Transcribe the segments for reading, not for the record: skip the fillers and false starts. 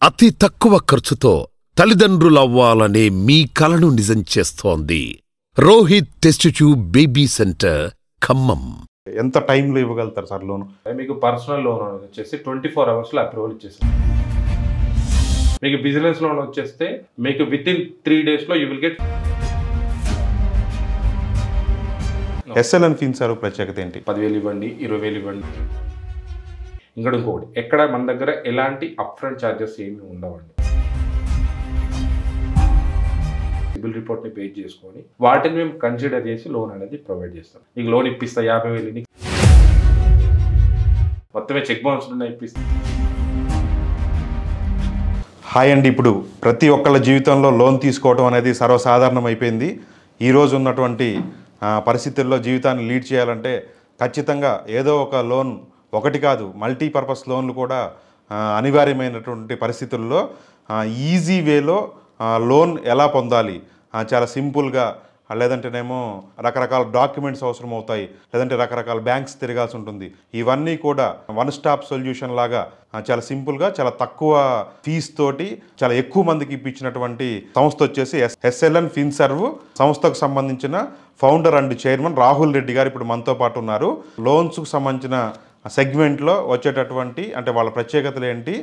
అతి తక్కువ ఖర్చుతో తల్లిదండ్రులవ్వాలనే మీ కలను నిజం చేస్తోంది Rohit test tube baby centre Khammam. ఎంత టైంలో ఇవ్వగలుగుతారు సార్ లోన్? మీకు పర్సనల్ లోన్ వచ్చేసి 24 అవర్స్లో అప్రూవల్ ఇచ్చేస్తాం. మీకు బిజినెస్ లోన్ వచ్చేస్తే మీకు విత్ ఇన్ 3 డేస్లో you will get. SLN Finserv ప్రత్యేకత ఏంటి? 10,000 ఇవ్వండి, 20,000 ఇవ్వండి. ఇంకోటి ఎక్కడ మన దగ్గర ఎలాంటి అప్ ఫ్రంట్ ఛార్జెస్ ఏమి ఉండవండి. సిబిల్ రిపోర్ట్ని పే చేసుకొని వాటిని మేము కన్సిడర్ చేసి లోన్ అనేది ప్రొవైడ్ చేస్తాం. నీకు లోన్ ఇప్పిస్తా 50,000 మొత్తమే చెక్ బౌన్స్ ఇప్పిస్తాం. హాయ్ అండి, ఇప్పుడు ప్రతి ఒక్కళ్ళ జీవితంలో లోన్ తీసుకోవడం అనేది సర్వసాధారణం అయిపోయింది. ఈరోజు ఉన్నటువంటి పరిస్థితుల్లో జీవితాన్ని లీడ్ చేయాలంటే ఖచ్చితంగా ఏదో ఒక లోన్, ఒకటి కాదు మల్టీపర్పస్ లోన్లు కూడా అనివార్యమైనటువంటి పరిస్థితుల్లో ఈజీ వేలో లోన్ ఎలా పొందాలి, చాలా సింపుల్గా, లేదంటేనేమో రకరకాల డాక్యుమెంట్స్ అవసరం అవుతాయి, లేదంటే రకరకాల బ్యాంక్స్ తిరగాల్సి ఉంటుంది. ఇవన్నీ కూడా వన్ స్టాప్ సొల్యూషన్ లాగా చాలా సింపుల్గా, చాలా తక్కువ ఫీజు తోటి చాలా ఎక్కువ మందికి ఇప్పించినటువంటి సంస్థ వచ్చేసి ఎస్ఎల్ఎన్ ఫిన్సర్వ్. సంస్థకు సంబంధించిన founder and chairman Rahul Reddy గారు ఇప్పుడు మనతో పాటు ఉన్నారు. లోన్స్కు సంబంధించిన సెగ్మెంట్లో వచ్చేటటువంటి అంటే వాళ్ళ ప్రత్యేకతలు ఏంటి,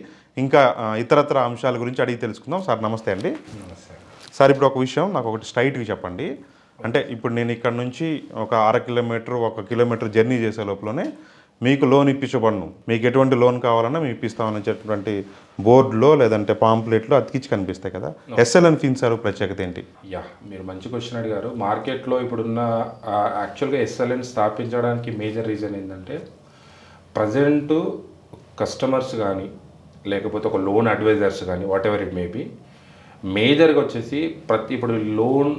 ఇంకా ఇతరత్ర అంశాల గురించి అడిగి తెలుసుకుందాం. సార్ నమస్తే అండి. సార్, ఇప్పుడు ఒక విషయం నాకు ఒకటి స్ట్రైట్గా చెప్పండి. అంటే ఇప్పుడు నేను ఇక్కడ నుంచి ఒక 1/2 కిలోమీటర్ 1 కిలోమీటర్ జర్నీ చేసే లోపలనే మీకు లోన్ ఇప్పించబడను, మీకు ఎటువంటి లోన్ కావాలన్నా మేము ఇప్పిస్తామనేటటువంటి బోర్డులో లేదంటే పాంప్లెట్లో అతికించి కనిపిస్తాయి కదా. ఎస్ఎల్ఎన్ ఫిన్సర్వ్ ప్రత్యేకత ఏంటి? మీరు మంచి క్వశ్చన్ అడిగారు. మార్కెట్లో ఇప్పుడున్న యాక్చువల్గా ఎస్ఎల్ఎన్ స్థాపించడానికి మేజర్ రీజన్ ఏంటంటే ప్రజెంటు కస్టమర్స్ కానీ లేకపోతే ఒక లోన్ అడ్వైజర్స్ కానీ what ever it may be, మేజర్గా వచ్చేసి ఇప్పుడు లోన్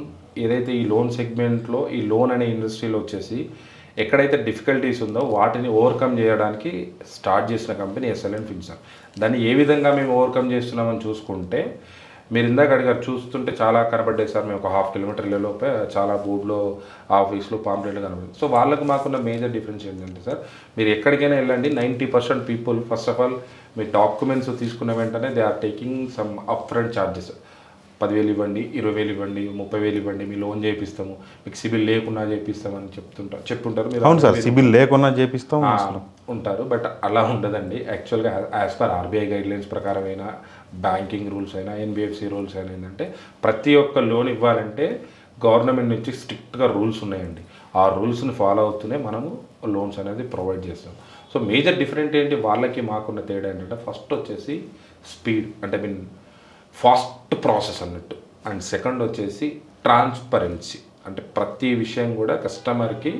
ఏదైతే ఈ లోన్ సెగ్మెంట్లో ఈ లోన్ అనే ఇండస్ట్రీలో వచ్చేసి ఎక్కడైతే డిఫికల్టీస్ ఉందో వాటిని ఓవర్కమ్ చేయడానికి స్టార్ట్ చేసిన కంపెనీ ఎస్ఎల్ఎన్ ఫిన్సర్వ్. దాన్ని ఏ విధంగా మేము ఓవర్కమ్ చేస్తున్నామని చూసుకుంటే, మీరు ఇందాక అడిగారు, చూస్తుంటే చాలా కనబడ్డాయి సార్. మేము ఒక 1/2 కిలోమీటర్ లోపే చాలా బోర్డులో ఆఫీస్లో పాంప్లెట్లు కనబడుతుంది. సో వాళ్ళకు మాకున్న మేజర్ డిఫరెన్స్ ఏంటంటే సార్, మీరు ఎక్కడికైనా వెళ్ళండి, 90% పీపుల్ ఫస్ట్ ఆఫ్ ఆల్ మీ డాక్యుమెంట్స్ తీసుకున్న వెంటనే they are taking some up front charges. 10,000 ఇవ్వండి, 20,000 ఇవ్వండి, 30,000 ఇవ్వండి, మీ లోన్ చేపిస్తాము, మీకు సిబిల్ లేకున్నా చేపిస్తామని చెప్తుంటారు. మీరు అవును సార్, సిబిల్ లేకున్నా చేపిస్తాం ఉంటారు. బట్ అలా ఉండదండి. యాక్చువల్గా యాజ్ పర్ ఆర్బీఐ గైడ్లైన్స్ ప్రకారమైన బ్యాంకింగ్ రూల్స్ అయినా ఎన్బిఎఫ్సి రూల్స్ అయినా ఏంటంటే ప్రతి ఒక్క లోన్ ఇవ్వాలంటే గవర్నమెంట్ నుంచి స్ట్రిక్ట్గా రూల్స్ ఉన్నాయండి. ఆ రూల్స్ని ఫాలో అవుతూనే మనము లోన్స్ అనేది ప్రొవైడ్ చేస్తాం. సో మేజర్ డిఫరెంట్ ఏంటి వాళ్ళకి మాకున్న తేడా ఏంటంటే, ఫస్ట్ వచ్చేసి స్పీడ్, అంటే ఫాస్ట్ ప్రాసెస్ అన్నట్టు. అండ్ సెకండ్ వచ్చేసి ట్రాన్స్పరెన్సీ, అంటే ప్రతి విషయం కూడా కస్టమర్కి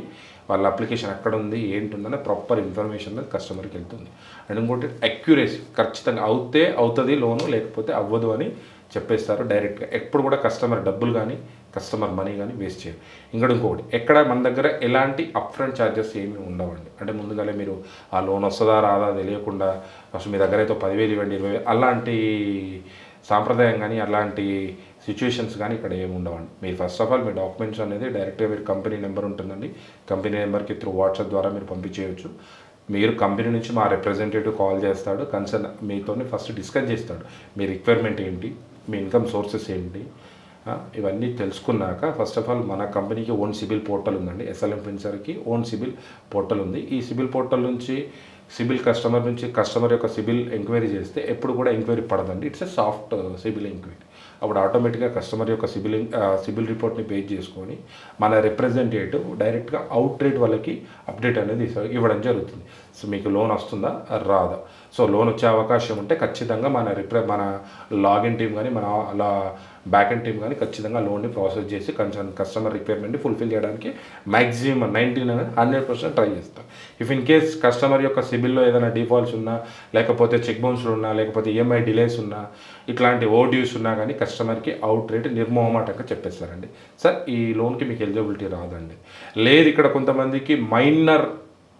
వాళ్ళ అప్లికేషన్ ఎక్కడ ఉంది ఏంటుందనే ప్రాపర్ ఇన్ఫర్మేషన్ కస్టమర్కి వెళ్తుంది. అండ్ ఇంకోటి అక్యురసీ, ఖచ్చితంగా అవుతుంది లోను, లేకపోతే అవ్వదు అని చెప్పేస్తారు డైరెక్ట్గా. ఎప్పుడు కూడా కస్టమర్ డబ్బులు కానీ కస్టమర్ మనీ కానీ వేస్ట్ చేయరు. ఇంకోటి ఎక్కడ మన దగ్గర ఎలాంటి అప్ ఫ్రంట్ ఛార్జెస్ ఏమీ ఉండవండి. అంటే ముందుగానే మీరు ఆ లోన్ వస్తుందా రాదా తెలియకుండా ఫస్ట్ మీ దగ్గర అయితే 10,000 ఇవ్వండి, 20,000 అలాంటి సాంప్రదాయం కానీ అలాంటి సిచ్యువేషన్స్ కానీ ఇక్కడ ఏమి ఉండవండి. మీరు ఫస్ట్ ఆఫ్ ఆల్ మీ డాక్యుమెంట్స్ అనేది డైరెక్ట్గా మీరు కంపెనీ నెంబర్ ఉంటుందండి, కంపెనీ నెంబర్కి త్రూ వాట్సాప్ ద్వారా మీరు పంపించేయచ్చు. మీరు కంపెనీ నుంచి మా రిప్రజెంటేటివ్ కాల్ చేస్తాడు, కన్సర్న్ మీతో ఫస్ట్ డిస్కస్ చేస్తాడు. మీ రిక్వైర్మెంట్ ఏంటి, మీ ఇన్కమ్ సోర్సెస్ ఏంటి, ఇవన్నీ తెలుసుకున్నాక ఫస్ట్ ఆఫ్ ఆల్ మన కంపెనీకి ఓన్ సిబిల్ పోర్టల్ ఉందండి. ఎస్ఎల్ఎన్ ఫిన్సర్వ్కి ఓన్ సిబిల్ పోర్టల్ ఉంది. ఈ సిబిల్ పోర్టల్ నుంచి కస్టమర్ యొక్క సిబిల్ ఎంక్వైరీ చేస్తే ఎప్పుడు కూడా ఎంక్వైరీ పడదండి. It's a soft CIBIL enquiry. అప్పుడు ఆటోమేటిక్గా కస్టమర్ యొక్క సిబిల్ రిపోర్ట్ని పేజ్ చేసుకొని మన రిప్రజెంటేటివ్ డైరెక్ట్గా అవుట్ రేట్ వాళ్ళకి అప్డేట్ అనేది ఇవ్వడం జరుగుతుంది. సో మీకు లోన్ వస్తుందా రాదా, సో లోన్ వచ్చే అవకాశం ఉంటే ఖచ్చితంగా మన లాగిన్ టీం కానీ మన బ్యాక్ ఎండ్ టీం కానీ ఖచ్చితంగా లోన్ని ప్రాసెస్ చేసి కస్టమర్ రిక్వైర్మెంట్ని ఫుల్ఫిల్ చేయడానికి మ్యాక్సిమం 100% ట్రై చేస్తాం. ఇఫ్ ఇన్ కేస్ కస్టమర్ యొక్క సిబిల్లో ఏదైనా డిఫాల్ట్స్ ఉన్నా, లేకపోతే చెక్ బౌన్స్లు ఉన్నా, లేకపోతే ఈఎంఐ డిలేస్ ఉన్నా, ఇట్లాంటి ఓడ్యూస్ ఉన్నా కానీ కస్టమర్కి అవుట్ రేట్ నిర్మోహమాటంగా చెప్పేస్తారండి, సార్ ఈ లోన్కి మీకు ఎలిజిబిలిటీ రాదండి. లేదు ఇక్కడ కొంతమందికి మైనర్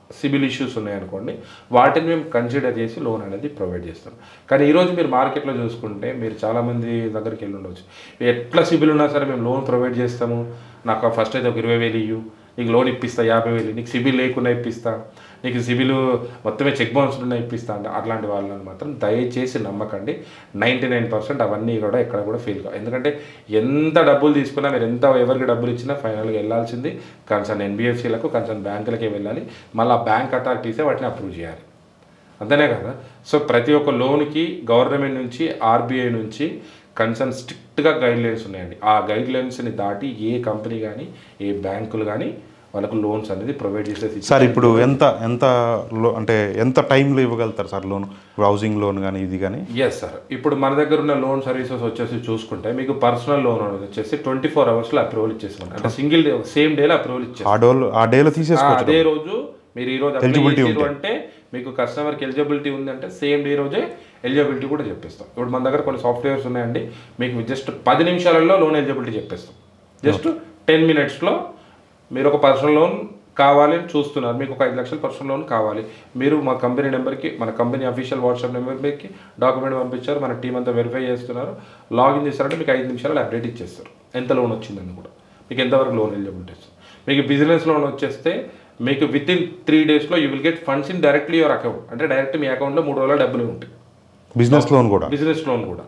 సిబిల్ ఇష్యూస్ ఉన్నాయనుకోండి, వాటిని మేము కన్సిడర్ చేసి లోన్ అనేది ప్రొవైడ్ చేస్తాం. కానీ ఈరోజు మీరు మార్కెట్లో చూసుకుంటే మీరు చాలామంది దగ్గరికి వెళ్ళి ఉండవచ్చు, ఎట్లా సిబిల్ ఉన్నా సరే మేము లోన్ ప్రొవైడ్ చేస్తాము, నాకు ఫస్ట్ అయితే ఒక 20,000 ఇవ్వు, నీకు లోన్ ఇప్పిస్తా 50,000, నీకు సిబిల్ లేకుండా ఇప్పిస్తా, నీకు సిబిల్ మొత్తమే చెక్ బౌన్స్ ఉన్నాయి ఇప్పిస్తా అంటే అట్లాంటి వాళ్ళని మాత్రం దయచేసి నమ్మకండి. 99% అవన్నీ కూడా ఎక్కడ కూడా ఫెయిల్ కావు. ఎందుకంటే ఎంత డబ్బులు తీసుకున్నా మీరు ఎవరికి డబ్బులు ఇచ్చినా ఫైనల్గా వెళ్ళాల్సింది కన్సర్న్ ఎన్బిఎఫ్సీలకు, కన్సర్న్ బ్యాంకులకే వెళ్ళాలి. మళ్ళీ బ్యాంక్ అథారిటీసే వాటిని అప్రూవ్ చేయాలి, అంతేనే కదా. సో ప్రతి ఒక్క లోన్కి గవర్నమెంట్ నుంచి, ఆర్బీఐ నుంచి కన్సర్న్ స్ట్రిక్ట్గా గైడ్లైన్స్ ఉన్నాయండి. ఆ గైడ్లైన్స్ని దాటి ఏ కంపెనీ కానీ ఏ బ్యాంకులు కానీ వాళ్ళకు లోన్స్ అనేది ప్రొవైడ్ చేసేది. సార్ ఇప్పుడు అంటే ఎంత టైంలో ఇవ్వగలుగుతారు సార్ లోన్, హౌసింగ్ లోన్ కానీ ఇది కానీ? ఎస్ సార్, ఇప్పుడు మన దగ్గర ఉన్న లోన్ సర్వీసెస్ వచ్చేసి చూసుకుంటే మీకు పర్సనల్ లోన్ అనేది వచ్చేసి 24 అవర్స్లో అప్రూవల్ ఇచ్చేస్తాం. అంటే సింగిల్ డే, సేమ్ డేలో అప్రూవల్ ఇచ్చేస్తాం. ఆ డేలో తీసేసుకోవచ్చు. అదే రోజు మీరు ఈ రోజు అప్లై అంటే మీకు కస్టమర్కి ఎలిజిబిలిటీ ఉందంటే సేమ్ డే రోజే ఎలిజిబిలిటీ కూడా చెప్పేస్తాం. ఇప్పుడు మన దగ్గర కొన్ని సాఫ్ట్వేర్స్ ఉన్నాయండి, మీకు జస్ట్ 10 నిమిషాలలో లోన్ ఎలిజిబిలిటీ చెప్పేస్తాం. జస్ట్ 10 minutesలో మీరు ఒక పర్సనల్ లోన్ కావాలి అని చూస్తున్నారు, మీకు ఒక 5 లక్షల పర్సనల్ లోన్ కావాలి, మీరు మా కంపెనీ నెంబర్కి, మన కంపెనీ అఫీషియల్ వాట్సాప్ నెంబర్కి డాక్యుమెంట్ పంపించారు, మన టీం అంతా వెరిఫై చేస్తున్నారు, లాగిన్ చేస్తారంటే మీకు 5 నిమిషాలు అప్డేట్ ఇచ్చేస్తారు ఎంత లోన్ వచ్చిందని కూడా, మీకు ఎంతవరకు లోన్ ఎలిజిబిలిటీ ఇస్తారు. మీకు బిజినెస్ లోన్ వచ్చేస్తే మీకు విత్ ఇన్ 3 daysలో you will get funds in directly your account. అంటే డైరెక్ట్ మీ అకౌంట్లో 3 రోజుల డబ్బులు ఉంటాయి. బిజినెస్ లోన్ కూడా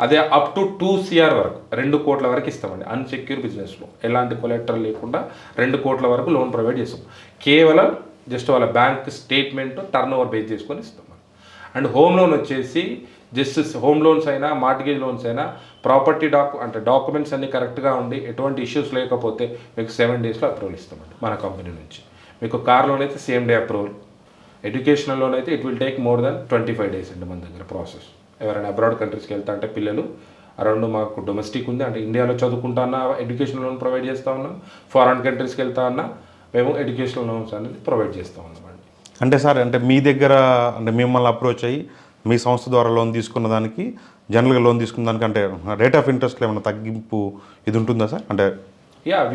అదే అప్ టు 2 CR వరకు, 2 కోట్ల వరకు ఇస్తామండి. అన్సెక్యూర్ బిజినెస్ లోన్, ఎలాంటి కొలెక్టర్ లేకుండా 2 కోట్ల వరకు లోన్ ప్రొవైడ్ చేస్తాం. కేవలం జస్ట్ వాళ్ళ bank statement turn over base చేసుకొని ఇస్తాం. అండ్ హోమ్ లోన్ వచ్చేసి జస్ట్ హోమ్ లోన్స్ అయినా, మార్టిగేజ్ లోన్స్ అయినా, ప్రాపర్టీ డాక్యుమెంట్స్ అన్ని కరెక్ట్గా ఉండి ఎటువంటి ఇష్యూస్ లేకపోతే మీకు 7 daysలో అప్రూవల్ ఇస్తామండి మన కంపెనీ నుంచి. మీకు కార్ లోన్ అయితే same day approval, educational loan అయితే it will take more than 25 days అండి మన దగ్గర ప్రాసెస్. ఎవరైనా అబ్రాడ్ కంట్రీస్కి వెళ్తా అంటే పిల్లలు అరౌండ్ మాకు డొమెస్టిక్ ఉంది అంటే ఇండియాలో చదువుకుంటా అన్న ఎడ్యుకేషనల్ లోన్ ప్రొవైడ్ చేస్తూ ఉన్నాం, ఫారెన్ కంట్రీస్కి వెళ్తా అన్నా మేము ఎడ్యుకేషనల్ లోన్స్ అనేది ప్రొవైడ్ చేస్తూ ఉన్నామండి. అంటే సార్, అంటే మీ దగ్గర అంటే మిమ్మల్ని అప్రోచ్ అయ్యి మీ సంస్థ ద్వారా లోన్ తీసుకున్న దానికి, జనరల్గా లోన్ తీసుకున్న దానికి అంటే రేట్ ఆఫ్ ఇంట్రెస్ట్లో ఏమైనా తగ్గింపు ఇది ఉంటుందా సార్? అంటే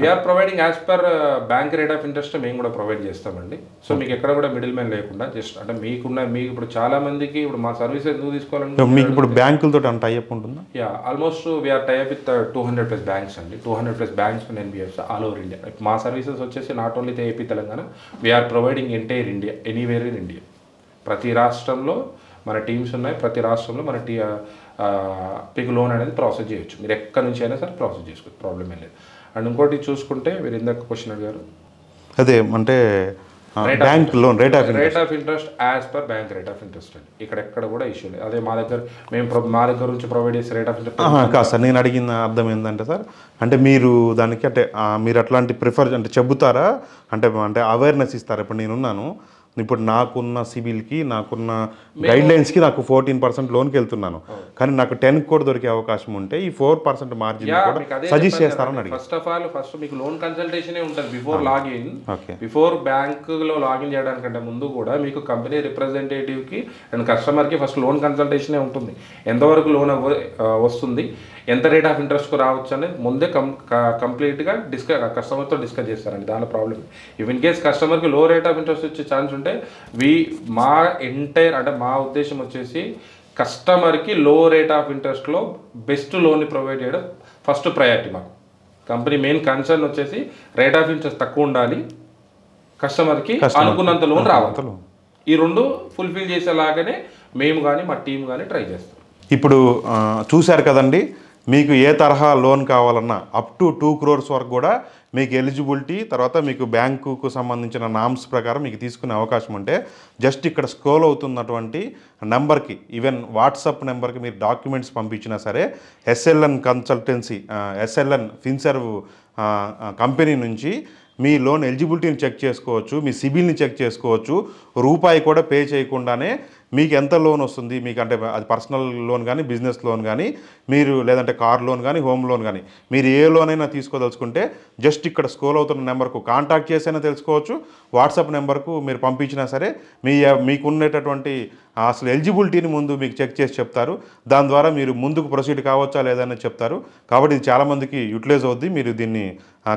we are providing as per bank rate of interest మేము కూడా ప్రొవైడ్ చేస్తామండి. సో మీకు ఎక్కడ కూడా మిడిల్ మ్యాన్ లేకుండా జస్ట్ అంటే మీకు ఇప్పుడు చాలా మందికి ఇప్పుడు మా సర్వీస్ ఎందుకు తీసుకోవాలంటే మీకు ఇప్పుడు బ్యాంకులతో అంటే టైఅప్ ఉంటుందా? Almost we're tie up with 200+ banks అండి, 200+ banks and NBFCs all over India. మా సర్వీసెస్ వచ్చేసి not only AP Telangana, we're providing entire India, anywhere in India. ప్రతి రాష్ట్రంలో మన టీమ్స్ ఉన్నాయి, ప్రతి రాష్ట్రంలో మన మీకు లోన్ అనేది ప్రాసెస్ చేయొచ్చు. మీరు ఎక్కడి నుంచి అయినా సరే ప్రాసెస్ చేసుకోవచ్చు, ప్రాబ్లం ఏం లేదు. అండ్ ఇంకోటి చూసుకుంటే మీరు ఇందాక క్వశ్చన్ అడిగారు, అదే అంటే bank loan rate of interest as per bank rate of interest అండి. ఇక్కడ ఎక్కడ కూడా ఇష్యూ లేదు. అదే మా దగ్గర నుంచి ప్రొవైడ్ చేసే రేట్ ఆఫ్ ఇంట్రెస్ట్ కాదు సార్. నేను అడిగిన అర్థం ఏంటంటే సార్, అంటే మీరు దానికి అంటే మీరు అట్లాంటి ప్రిఫర్ అంటే చెబుతారా, అంటే అవేర్నెస్ ఇస్తారా? ఇప్పుడు నేనున్నాను, ఇప్పుడు నాకున్న సిబిల్కి, నాకున్న గైడ్లైన్స్కి నాకు 14% లోన్కి వెళ్తున్నాను, కానీ నాకు 10 కూడా దొరికే అవకాశం ఉంటే ఈ 4% మార్జిన్ కూడా సజెస్ట్ చేస్తారని అడిగి. ఫస్ట్ మీకు లోన్ కన్సల్టేషన్ ఉంటుంది బిఫోర్ లాగిన్. బిఫోర్ బ్యాంకులో లాగిన్ చేయడానికంటే ముందు కూడా మీకు కంపెనీ రిప్రజెంటేటివ్కి అండ్ కస్టమర్కి ఫస్ట్ లోన్ కన్సల్టేషనే ఉంటుంది. ఎంతవరకు లోన్ వస్తుంది, ఎంత రేట్ ఆఫ్ ఇంట్రెస్ట్కు రావచ్చు అనేది ముందే కంప్లీట్గా కస్టమర్తో డిస్కస్ చేస్తారండి. దానిలో ప్రాబ్లం ఇఫ్ ఇన్ కేస్ కస్టమర్కి లో రేట్ ఆఫ్ ఇంట్రెస్ట్ వచ్చే ఛాన్స్ ఉంటే మా ఎంటైర్ అంటే మా ఉద్దేశం వచ్చేసి కస్టమర్కి లో రేట్ ఆఫ్ ఇంట్రెస్ట్లో బెస్ట్ లోన్ని ప్రొవైడ్ చేయడం ఫస్ట్ ప్రయారిటీ. మాకు కంపెనీ మెయిన్ కన్సర్న్ వచ్చేసి రేట్ ఆఫ్ ఇంట్రెస్ట్ తక్కువ ఉండాలి, కస్టమర్కి అనుకున్నంత లోన్ రావాలి. ఈ రెండు ఫుల్ఫిల్ చేసేలాగానే మేము కానీ మా టీం కానీ ట్రై చేస్తాం. ఇప్పుడు చూశారు కదండి, మీకు ఏ తరహా లోన్ కావాలన్నా అప్ టు 2 crores వరకు కూడా మీకు ఎలిజిబిలిటీ, తర్వాత మీకు బ్యాంకుకు సంబంధించిన నామ్స్ ప్రకారం మీకు తీసుకునే అవకాశం ఉంటే జస్ట్ ఇక్కడ స్క్రోల్ అవుతున్నటువంటి నెంబర్కి, ఈవెన్ వాట్సాప్ నెంబర్కి మీరు డాక్యుమెంట్స్ పంపించినా సరే SLN consultancy, SLN Finserv company నుంచి మీ లోన్ ఎలిజిబిలిటీని చెక్ చేసుకోవచ్చు, మీ సిబిల్ని చెక్ చేసుకోవచ్చు. రూపాయి కూడా పే చేయకుండానే మీకు ఎంత లోన్ వస్తుంది, మీకు అంటే అది పర్సనల్ లోన్ కానీ, బిజినెస్ లోన్ కానీ, మీరు లేదంటే కార్ లోన్ కానీ, హోమ్ లోన్ కానీ, మీరు ఏ లోన్ అయినా తీసుకోదలుచుకుంటే జస్ట్ ఇక్కడ స్క్రోల్ అవుతున్న నెంబర్కు కాంటాక్ట్ చేసైనా తెలుసుకోవచ్చు. వాట్సాప్ నెంబర్కు మీరు పంపించినా సరే మీకు ఉండేటటువంటి అసలు ఎలిజిబిలిటీని ముందు మీకు చెక్ చేసి చెప్తారు. దాని ద్వారా మీరు ముందుకు ప్రొసీడ్ కావచ్చా లేదని చెప్తారు. కాబట్టి ఇది చాలామందికి యూటిలైజ్ అవుద్ది. మీరు దీన్ని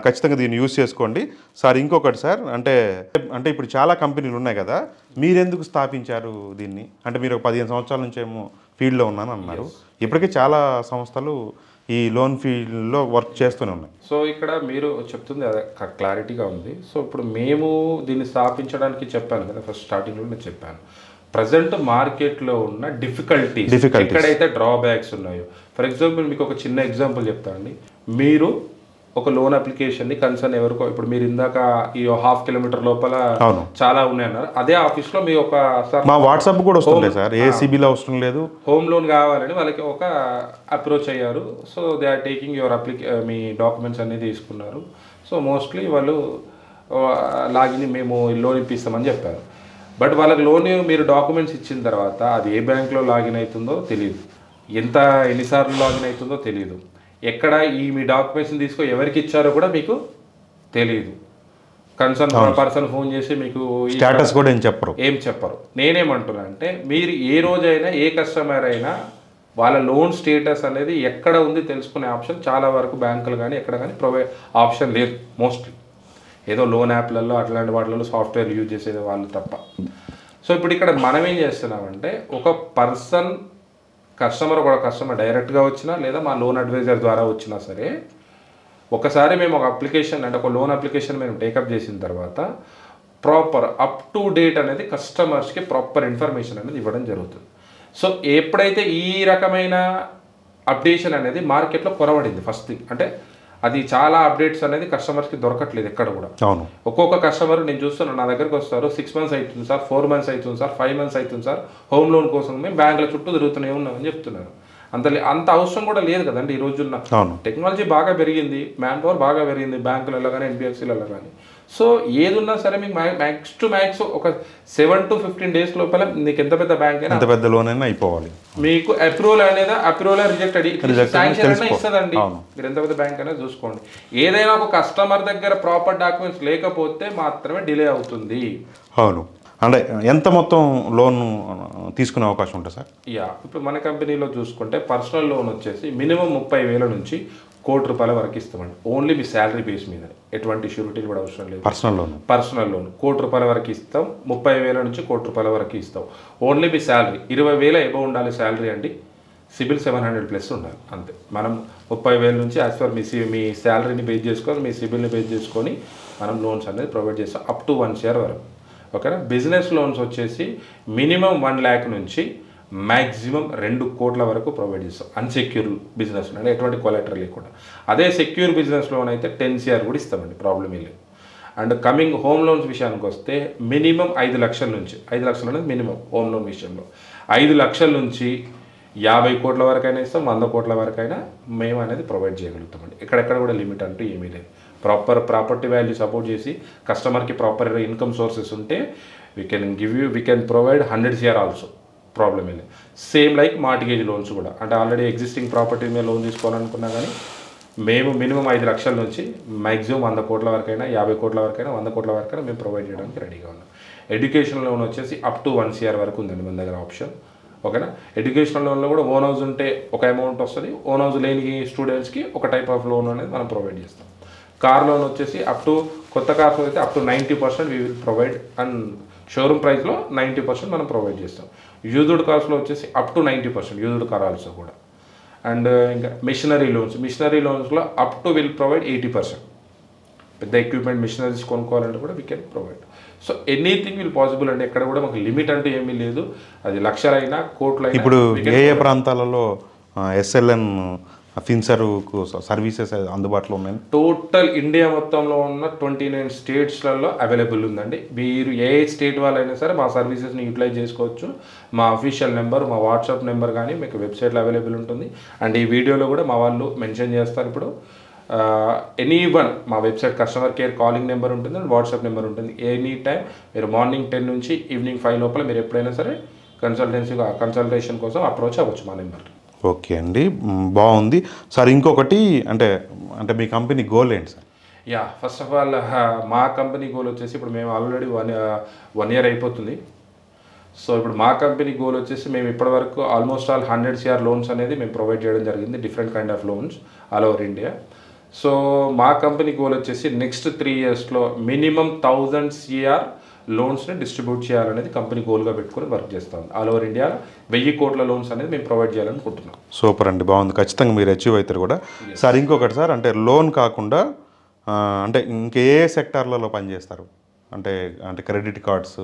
ఖచ్చితంగా దీన్ని యూజ్ చేసుకోండి. సార్ ఇంకొకటి సార్, అంటే ఇప్పుడు చాలా కంపెనీలు ఉన్నాయి కదా, మీరెందుకు స్థాపించారు దీన్ని? అంటే మీరు 15 సంవత్సరాల నుంచి ఏమో ఫీల్డ్లో ఉన్నాను అన్నారు. ఇప్పటికే చాలా సంస్థలు ఈ లోన్ ఫీల్డ్లో వర్క్ చేస్తూనే ఉన్నాయి. సో ఇక్కడ మీరు చెప్తుంది అదే క్లారిటీగా ఉంది. సో ఇప్పుడు మేము దీన్ని స్థాపించడానికి చెప్పాను కదా, ఫస్ట్ స్టార్టింగ్లో నేను చెప్పాను ప్రజెంట్ మార్కెట్లో ఉన్న డిఫికల్టీస్ ఎక్కడైతే డ్రాబ్యాక్స్ ఉన్నాయో. ఫర్ ఎగ్జాంపుల్ మీకు ఒక చిన్న ఎగ్జాంపుల్ చెప్తానండి. మీరు ఒక లోన్ అప్లికేషన్ని కన్సర్న్ ఎవరికో, ఇప్పుడు మీరు ఇందాక ఈ 1/2 కిలోమీటర్ లోపల చాలా ఉన్నాయన్నారు, అదే ఆఫీస్లో మీ ఒక మా వాట్సాప్ కూడా వస్తుంది సార్, ఏ సిబిల్ అవసరం లేదు, హోమ్ లోన్ కావాలని వాళ్ళకి ఒక అప్రోచ్ అయ్యారు. So they are taking your మీ డాక్యుమెంట్స్ అన్నీ తీసుకున్నారు. సో మోస్ట్లీ వాళ్ళు లాగిన్ మేము లోన్ ఇప్పిస్తామని చెప్పారు. బట్ వాళ్ళకి లోన్ మీరు డాక్యుమెంట్స్ ఇచ్చిన తర్వాత అది ఏ బ్యాంక్లో లాగిన్ అవుతుందో తెలియదు, ఎన్నిసార్లు లాగిన్ అవుతుందో తెలియదు, ఎక్కడ మీ డాక్యుమెంట్స్ని తీసుకొని ఎవరికి ఇచ్చారో కూడా మీకు తెలియదు. కన్సర్న్ పర్సన్ ఫోన్ చేసి మీకు స్టేటస్ కూడా ఏం చెప్పరు. నేనేమంటున్నా అంటే మీరు ఏ రోజైనా ఏ కస్టమర్ అయినా వాళ్ళ లోన్ స్టేటస్ అనేది ఎక్కడ ఉంది తెలుసుకునే ఆప్షన్ చాలా వరకు బ్యాంకులు కానీ ఎక్కడ కానీ ప్రొవైడ్ ఆప్షన్ లేదు. మోస్ట్లీ ఏదో లోన్ యాప్లలో అట్లాంటి వాటిలలో సాఫ్ట్వేర్ యూజ్ చేసేది వాళ్ళు తప్ప. సో ఇప్పుడు ఇక్కడ మనం ఏం చేస్తున్నామంటే ఒక కస్టమర్ డైరెక్ట్గా వచ్చినా లేదా మా లోన్ అడ్వైజర్ ద్వారా వచ్చినా సరే, ఒకసారి మేము ఒక అప్లికేషన్ అంటే ఒక లోన్ అప్లికేషన్ మేము టేకప్ చేసిన తర్వాత ప్రాపర్ అప్ టు డేట్ అనేది కస్టమర్స్కి ప్రాపర్ ఇన్ఫర్మేషన్ అనేది ఇవ్వడం జరుగుతుంది. సో ఎప్పుడైతే ఈ రకమైన అప్డేషన్ అనేది మార్కెట్లో కొరవడింది ఫస్ట్ థింగ్, అంటే అది చాలా అప్డేట్స్ అనేది కస్టమర్స్కి దొరకట్లేదు ఎక్కడ కూడా. అవును, ఒక్కొక్క కస్టమర్ నేను చూస్తున్నాను, నా దగ్గరకు వస్తారు 6 months అవుతుంది సార్, 4 months అవుతుంది సార్, 5 months అవుతుంది సార్, హోమ్ లోన్ కోసం మేము బ్యాంకుల చుట్టూ తిరుగుతూనే ఉన్నామని చెప్తున్నారు. అంత అవసరం కూడా లేదు కదండి. ఈ రోజున్న టెక్నాలజీ బాగా పెరిగింది, మ్యాన్ పవర్ బాగా పెరిగింది బ్యాంకులలో కానీ ఎన్బిఎఫ్సీలలో కానీ. సో ఏదున్నా సరే మీకు మ్యాక్స్ టు మ్యాక్స్ ఒక 7 to 15 days లోపల మీకు ఎంత పెద్ద బ్యాంక్ అయినా, ఎంత పెద్ద లోన్ అయినా అయిపోవాలి, మీకు అప్రూవల్ రిజెక్టెడ్ శాంక్షన్ అయినా ఇస్తుందండి. మీరు ఎంత పెద్ద బ్యాంక్ అయినా చూసుకోండి. ఏదైనా ఒక కస్టమర్ దగ్గర ప్రాపర్ డాక్యుమెంట్స్ లేకపోతే మాత్రమే డిలే అవుతుంది. అవును, అంటే ఎంత మొత్తం లోన్ తీసుకునే అవకాశం ఉంటుంది సార్? ఇప్పుడు మన కంపెనీలో చూసుకుంటే పర్సనల్ లోన్ వచ్చేసి మినిమం 30,000 నుంచి ₹1,00,00,000 వరకు ఇస్తామండి. ఓన్లీ మీ శాలరీ బేస్ మీద, ఎటువంటి షూరిటీలు కూడా అవసరం లేదు. పర్సనల్ లోన్ ₹1,00,00,000 వరకు ఇస్తాం, 30,000 నుంచి ₹1,00,00,000 వరకు ఇస్తాం. ఓన్లీ మీ శాలరీ 20,000 ఎబో ఉండాలి శాలరీ అండి. సిబిల్ 700+ ఉండాలి అంతే. మనం 30,000 నుంచి యాజ్ పర్ మీ శాలరీని బేస్ చేసుకొని, మీ సిబిల్ని బేస్ చేసుకొని మనం లోన్స్ అనేది ప్రొవైడ్ చేస్తాం అప్ టు 1 year వరకు. ఓకేనా. బిజినెస్ లోన్స్ వచ్చేసి మినిమం 1 lakh నుంచి మ్యాక్సిమం 2 కోట్ల వరకు ప్రొవైడ్ చేస్తాం. అన్సెక్యూర్ బిజినెస్ అంటే ఎటువంటి కొలాటరల్ లేకుండా. అదే సెక్యూర్ బిజినెస్ లోన్ అయితే 10 CR కూడా ఇస్తామండి, ప్రాబ్లం లేదు. అండ్ కమింగ్ హోమ్ లోన్స్ విషయానికి వస్తే మినిమం 5 లక్షల నుంచి, 5 లక్షలు అనేది మినిమం హోమ్ లోన్ విషయంలో, 5 లక్షల నుంచి 50 కోట్ల వరకైనా ఇస్తాం, 100 కోట్ల వరకైనా మేము అనేది ప్రొవైడ్ చేయగలుగుతామండి. ఎక్కడెక్కడ కూడా లిమిట్ అంటూ ఏమీ లేదు. ప్రాపర్టీ వాల్యూ సపోర్ట్ చేసి కస్టమర్కి ప్రాపర్ ఇన్కమ్ సోర్సెస్ ఉంటే we can provide 100 CR also, problem లేదు. సేమ్ లైక్ మార్టిగేజ్ లోన్స్ కూడా, అంటే ఆల్రెడీ ఎగ్జిస్టింగ్ ప్రాపర్టీ మీద లోన్ తీసుకోవాలనుకున్నా కానీ మేము మినిమం 5 లక్షల నుంచి మ్యాక్సిమం 100 కోట్ల వరకైనా, 50 కోట్ల వరకైనా, 100 కోట్ల వరకైనా మేము ప్రొవైడ్ చేయడానికి రెడీగా ఉన్నాం. ఎడ్యుకేషన్ లోన్ వచ్చేసి అప్ టు 1 CR వరకు ఉందండి మన దగ్గర ఆప్షన్. ఓకేనా. ఎడ్యుకేషనల్ లోన్లో కూడా ఓన్ హౌస్ ఉంటే ఒక అమౌంట్ వస్తుంది, ఓన్ హౌస్ లేని స్టూడెంట్స్కి ఒక టైప్ ఆఫ్ లోన్ అనేది మనం ప్రొవైడ్ చేస్తాం. కార్ లోన్ వచ్చేసి అప్ టు కొత్త కార్స్ అయితే up to 90% we will provide, and showroom ప్రైస్లో 90% మనం ప్రొవైడ్ చేస్తాం. యూజ్డ్ కార్స్లో వచ్చేసి up to 90% used car also కూడా. అండ్ ఇంకా మిషనరీ లోన్స్లో అప్ టు విల్ ప్రొవైడ్ 80%. పెద్ద ఎక్విప్మెంట్ మిషనరీస్ కొనుక్కోవాలంటే కూడా we can provide. So anything will possible అండి. ఎక్కడ కూడా మాకు లిమిట్ అంటూ ఏమీ లేదు. అది లక్షలైనా కోట్లైనా. ఇప్పుడు ఏ ప్రాంతాలలో SLN ఫిన్సర్కు సర్వీసెస్ అందుబాటులో ఉన్నాయి? టోటల్ ఇండియా మొత్తంలో ఉన్న 29 స్టేట్స్లలో అవైలబుల్ ఉందండి. మీరు ఏ స్టేట్ వాళ్ళైనా సరే మా సర్వీసెస్ని యూటిలైజ్ చేసుకోవచ్చు. మా అఫీషియల్ నెంబర్, మా వాట్సాప్ నెంబర్ కానీ మీకు వెబ్సైట్లో అవైలబుల్ ఉంటుంది. అండ్ ఈ వీడియోలో కూడా మా వాళ్ళు మెన్షన్ చేస్తారు. ఇప్పుడు ఎనీవన్ మా website customer care calling number ఉంటుంది అండ్ వాట్సాప్ నెంబర్ ఉంటుంది. ఎనీ టైం మీరు మార్నింగ్ 10 నుంచి ఈవినింగ్ 5 లోపల మీరు ఎప్పుడైనా సరే కన్సల్టేషన్ కోసం అప్రోచ్ అవ్వచ్చు మా నెంబర్. ఓకే అండి, బాగుంది సార్. ఇంకొకటి అంటే మీ కంపెనీ గోల్ ఏంటి సార్? ఫస్ట్ ఆఫ్ ఆల్ మా కంపెనీ గోల్ వచ్చేసి ఇప్పుడు మేము ఆల్రెడీ 1 year అయిపోతుంది. సో ఇప్పుడు మా కంపెనీ గోల్ వచ్చేసి మేము ఇప్పటివరకు ఆల్మోస్ట్ 100 CR లోన్స్ అనేది మేము ప్రొవైడ్ చేయడం జరిగింది, different kind of loans all over India. So మా కంపెనీ గోల్ వచ్చేసి నెక్స్ట్ 3 yearsలో మినిమం 1000 CR లోన్స్ని డిస్ట్రిబ్యూట్ చేయాలనేది కంపెనీ గోల్గా పెట్టుకొని వర్క్ చేస్తాం. ఆల్ ఓవర్ ఇండియా 1000 కోట్ల లోన్స్ అనేది మేము ప్రొవైడ్ చేయాలనుకుంటున్నాం. సూపర్ అండి, బాగుంది. ఖచ్చితంగా మీరు అచీవ్ అవుతారు కూడా. సార్ ఇంకొకటి సార్, అంటే లోన్ కాకుండా అంటే ఇంకే సెక్టార్లలో పనిచేస్తారు? అంటే అంటే credit cards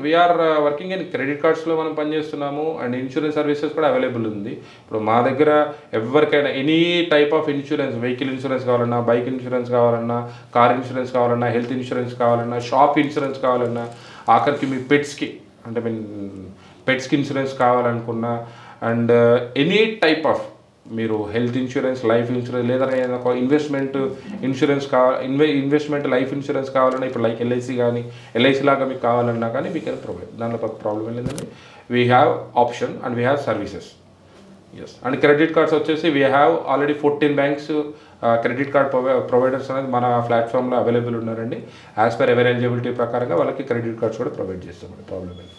we are working in credit కార్డ్స్లో మనం పనిచేస్తున్నాము, అండ్ ఇన్సూరెన్స్ సర్వీసెస్ కూడా అవైలబుల్ ఉంది. ఇప్పుడు మా దగ్గర ఎవరికైనా any type of insurance, vehicle insurance కావాలన్నా, బైక్ ఇన్సూరెన్స్ కావాలన్నా, కార్ ఇన్సూరెన్స్ కావాలన్నా, హెల్త్ ఇన్సూరెన్స్ కావాలన్నా, షాప్ ఇన్సూరెన్స్ కావాలన్నా, ఆఖరికి మీ పెట్స్కి అంటే పెట్స్కి ఇన్సూరెన్స్ కావాలనుకున్నా, అండ్ ఎనీ టైప్ ఆఫ్ మీరు హెల్త్ ఇన్సూరెన్స్, లైఫ్ ఇన్సూరెన్స్, లేదా investment insurance investment life insurance కావాలన్నా, ఇప్పుడు లైక్ ఎల్ఐసి కానీ ఎల్ఐసి లాగా మీకు కావాలన్నా కానీ వీ కెన్ ప్రొవైడ్. దాంట్లో ప్రాబ్లం లేదండి. We have option and we have services. Yes. And credit cards వచ్చేసి we have already 14 banks credit card providers అనేది మన ప్లాట్ఫామ్లో అవైలబుల్ ఉన్నారండి. యాజ్ పర్ ఎవర్ ఎలిజిబిలిటీ ప్రకారంగా వాళ్ళకి క్రెడిట్ కార్డ్స్ కూడా ప్రొవైడ్ చేస్తామండి. ప్రాబ్లం లేదు.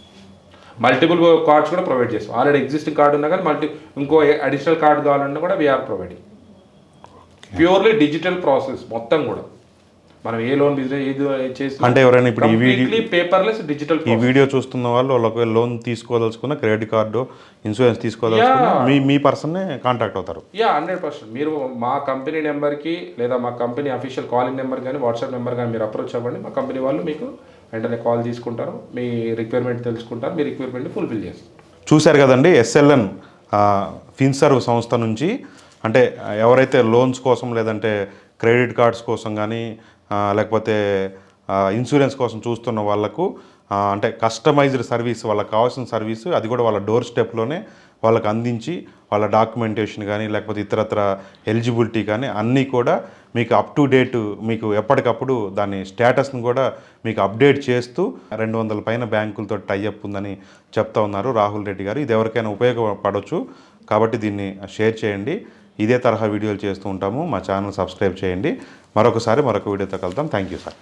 మల్టిపుల్ కార్డ్స్ కూడా ప్రొవైడ్ చేస్తాం. ఆల్రెడీ ఎగ్జిస్టింగ్ కార్డు ఉన్నా కానీ ఇంకో అడిషనల్ కార్డు కావాలన్నా కూడా we are providing. Purely digital process మొత్తం కూడా. మనం ఏ లోన్ బిజినెస్ ఏది చేసి అంటే ఎవరైనా ఇప్పుడు పేపర్లెస్ డిజిటల్ ఈ వీడియో చూస్తున్న వాళ్ళు ఒకవేళ లోన్ తీసుకోదలుచుకున్న, క్రెడిట్ కార్డు, ఇన్సూరెన్స్ తీసుకోదలుచుకున్న మీ పర్సన్నే కాంటాక్ట్ అవుతారు. 100%. మీరు మా కంపెనీ నెంబర్కి లేదా మా కంపెనీ అఫీషియల్ కాలింగ్ నెంబర్ కానీ వాట్సాప్ నెంబర్ కానీ మీరు అప్రోచ్ అవ్వండి. మా కంపెనీ వాళ్ళు మీకు వెంటనే కాల్ తీసుకుంటారు, మీ రిక్వైర్మెంట్ తెలుసుకుంటారు, మీ రిక్వైర్మెంట్ని ఫుల్ఫిల్ చేస్తారు. చూశారు కదండి, SLN ఫిన్సర్వ్ సంస్థ నుంచి అంటే ఎవరైతే లోన్స్ కోసం లేదంటే క్రెడిట్ కార్డ్స్ కోసం కానీ లేకపోతే ఇన్సూరెన్స్ కోసం చూస్తున్న వాళ్ళకు అంటే కస్టమైజ్డ్ సర్వీస్, వాళ్ళకి కావాల్సిన సర్వీసు అది కూడా వాళ్ళ డోర్ స్టెప్లోనే వాళ్ళకి అందించి వాళ్ళ డాక్యుమెంటేషన్ కానీ లేకపోతే ఇతరత్ర ఎలిజిబిలిటీ కానీ అన్నీ కూడా మీకు అప్ టు డేట్, మీకు ఎప్పటికప్పుడు దాని స్టేటస్ని కూడా మీకు అప్డేట్ చేస్తూ 200 పైన బ్యాంకులతో టైఅప్ ఉందని చెప్తా ఉన్నారు రాహుల్ రెడ్డి గారు. ఇది ఎవరికైనా ఉపయోగపడవచ్చు కాబట్టి దీన్ని షేర్ చేయండి. ఇదే తరహా వీడియోలు చేస్తూ ఉంటాము. మా ఛానల్ సబ్స్క్రైబ్ చేయండి. మరొక వీడియోతో కలుద్దాం. Thank you sir.